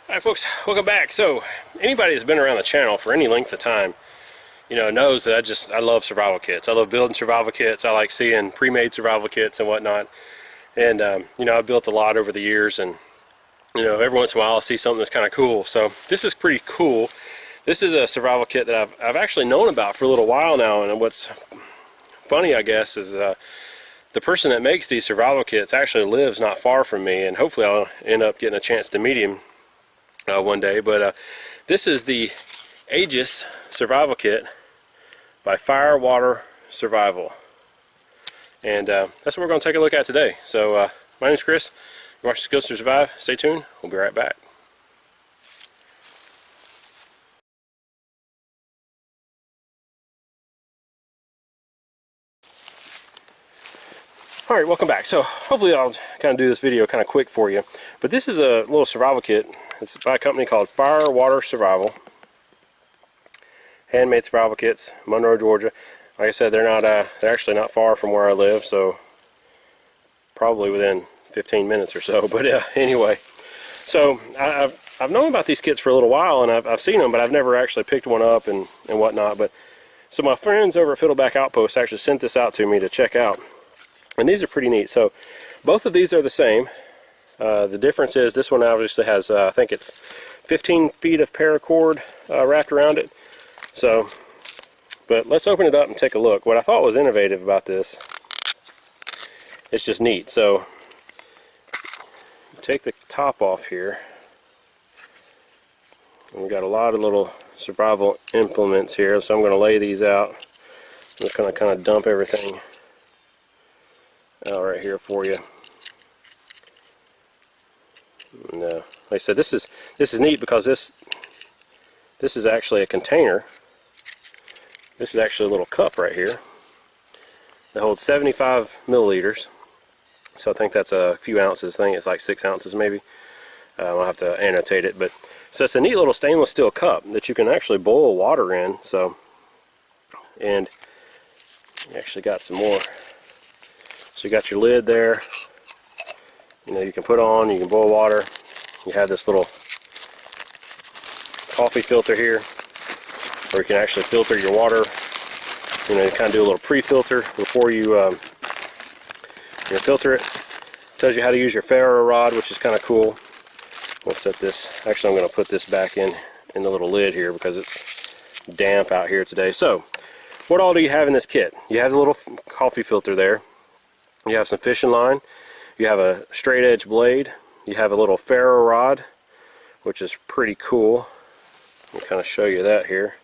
Alright folks, welcome back. So anybody that's been around the channel for any length of time, knows that I love survival kits. I love building survival kits. I like seeing pre-made survival kits and whatnot. And I've built a lot over the years, and every once in a while I'll see something that's kind of cool. So this is pretty cool. This is a survival kit that I've actually known about for a little while now, and what's funny, I guess, is the person that makes these survival kits actually lives not far from me, and hopefully I'll end up getting a chance to meet him one day. But this is the Aegis survival kit by Firewatersurvival, and that's what we're going to take a look at today. So my name's Chris. You watch Skills to Survive. Stay tuned. We'll be right back. Alright, welcome back. So hopefully I'll kind of do this video kind of quick for you. But this is a little survival kit. It's by a company called Firewatersurvival. Handmade survival kits, Monroe, Georgia. Like I said, they're actually not far from where I live, so probably within 15 minutes or so. But anyway, so I've known about these kits for a little while, and I've seen them, but I've never actually picked one up and whatnot. But so my friends over at Fiddleback Outpost actually sent this out to me to check out. And these are pretty neat. So both of these are the same. The difference is this one obviously has, I think it's 15 feet of paracord wrapped around it. So, but let's open it up and take a look. What I thought was innovative about this, it's just neat. So take the top off here. And we've got a lot of little survival implements here. So I'm going to lay these out. I'm just going to kind of dump everything out right here for you. And, like I said, this is neat because this is actually a container. This is actually a little cup right here that holds 75 milliliters. So I think that's a few ounces. I think it's like 6 ounces maybe. I'll have to annotate it, but so it's a neat little stainless steel cup that you can actually boil water in. So, and you actually got some more. So you got your lid there, you can put on, you can boil water. You have this little coffee filter here, where you can actually filter your water. You kind of do a little pre-filter before you filter it. Tells you how to use your ferro rod, which is kind of cool. We'll set this, actually I'm going to put this back in the little lid here because it's damp out here today. So, what all do you have in this kit? You have the little coffee filter there. You have some fishing line, you have a straight edge blade, you have a little ferro rod, which is pretty cool. I'll kind of show you that here.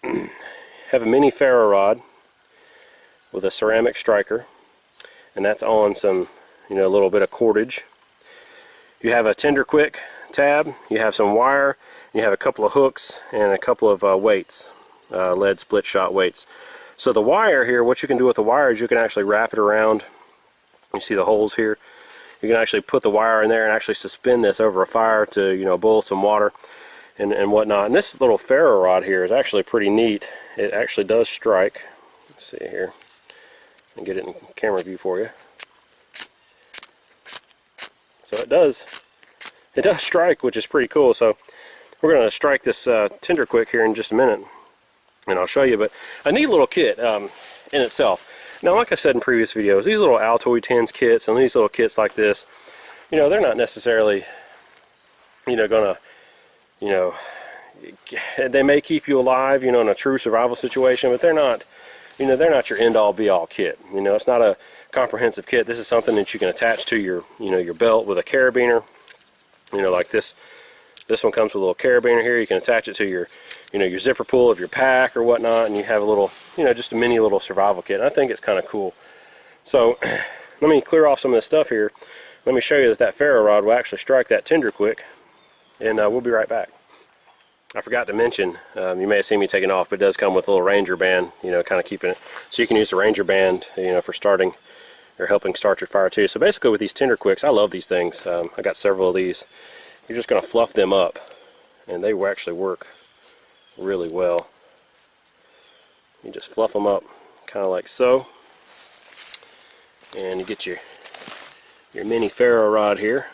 Have a mini ferro rod with a ceramic striker, and that's on some, a little bit of cordage. You have a tender quick tab, you have some wire, you have a couple of hooks and a couple of weights, lead split shot weights. So the wire here, what you can do with the wire is you can actually wrap it around. You see the holes here? You can actually put the wire in there and actually suspend this over a fire to, boil some water and whatnot. And this little ferro rod here is actually pretty neat. It actually does strike. Let's see here. I'll get it in camera view for you. So it does strike, which is pretty cool. So we're going to strike this tender quick here in just a minute, and I'll show you. But a neat little kit in itself. Now, like I said in previous videos, these little Altoid tins kits and these little kits like this, they're not necessarily, gonna, they may keep you alive, in a true survival situation, but they're not, they're not your end-all be-all kit. It's not a comprehensive kit. This is something that you can attach to your, your belt with a carabiner, like this. This one comes with a little carabiner here. You can attach it to your, your zipper pull of your pack or whatnot, and you have a little, just a mini little survival kit. And I think it's kind of cool. So let me clear off some of this stuff here. Let me show you that ferro rod will actually strike that tender quick, and we'll be right back. I forgot to mention, you may have seen me taking off, but it does come with a little Ranger band, kind of keeping it. So you can use the Ranger band, for starting or helping start your fire too. So basically with these tender quicks, I love these things. I got several of these. You're just going to fluff them up, and they will actually work really well. You just fluff them up kind of like so, and you get your mini ferro rod here.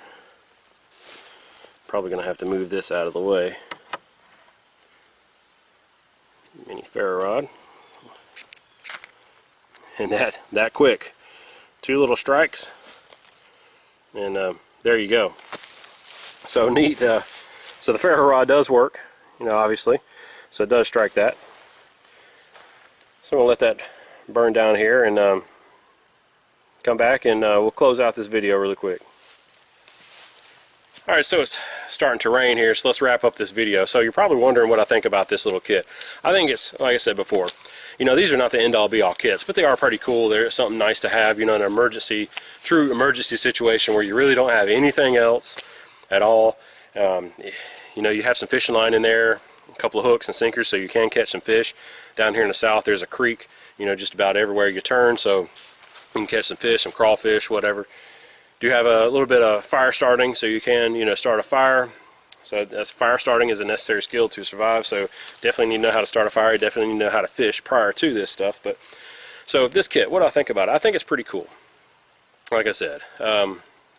Probably going to have to move this out of the way. Mini ferro rod. And that quick. 2 little strikes. And there you go. So neat. So the ferro rod does work, you know, obviously. So it does strike that. So I'm going to let that burn down here and come back and we'll close out this video really quick. Alright, so it's starting to rain here, so let's wrap up this video. So you're probably wondering what I think about this little kit. I think it's, like I said before, you know, these are not the end-all be-all kits, but they are pretty cool. They're something nice to have, you know, in an emergency, true emergency situation where you really don't have anything else at all. You know, you have some fishing line in there, a couple of hooks and sinkers so you can catch some fish. Down here in the south there's a creek, you know, just about everywhere you turn, so you can catch some fish, some crawfish, whatever. Do have a little bit of fire starting, so you can, you know, start a fire. So that's, fire starting is a necessary skill to survive, so definitely need to know how to start a fire. You definitely need to know how to fish prior to this stuff. But so this kit, what do I think about it? I think it's pretty cool. Like I said,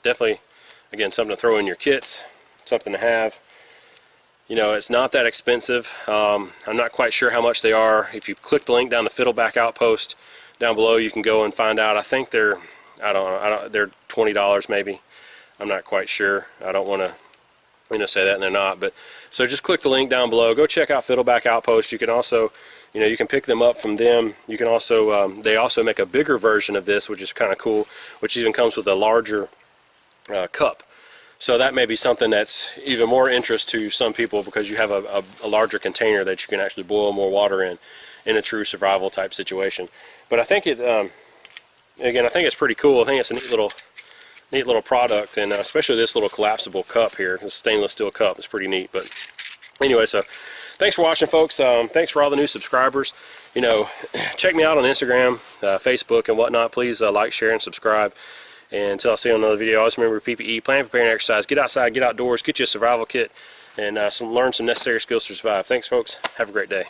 definitely, again, something to throw in your kits, something to have. You know, it's not that expensive. I'm not quite sure how much they are. If you click the link down to Fiddleback Outpost down below, you can go and find out. I think they're, I don't know, they're $20 maybe. I'm not quite sure. I don't want to, you know, say that and they're not. But so just click the link down below. Go check out Fiddleback Outpost. You can also, you know, you can pick them up from them. You can also, they also make a bigger version of this, which is kind of cool, which even comes with a larger cup. So that may be something that's even more interest to some people because you have a larger container that you can actually boil more water in a true survival type situation. But I think it, again, I think it's pretty cool. I think it's a neat little product, and especially this little collapsible cup here, this stainless steel cup is pretty neat. But anyway, so thanks for watching, folks. Thanks for all the new subscribers. You know, check me out on Instagram, Facebook, and whatnot. Please like, share, and subscribe. And until I see you on another video, always remember PPE, plan, prepare, and exercise. Get outside, get outdoors, get you a survival kit, and learn some necessary skills to survive. Thanks, folks. Have a great day.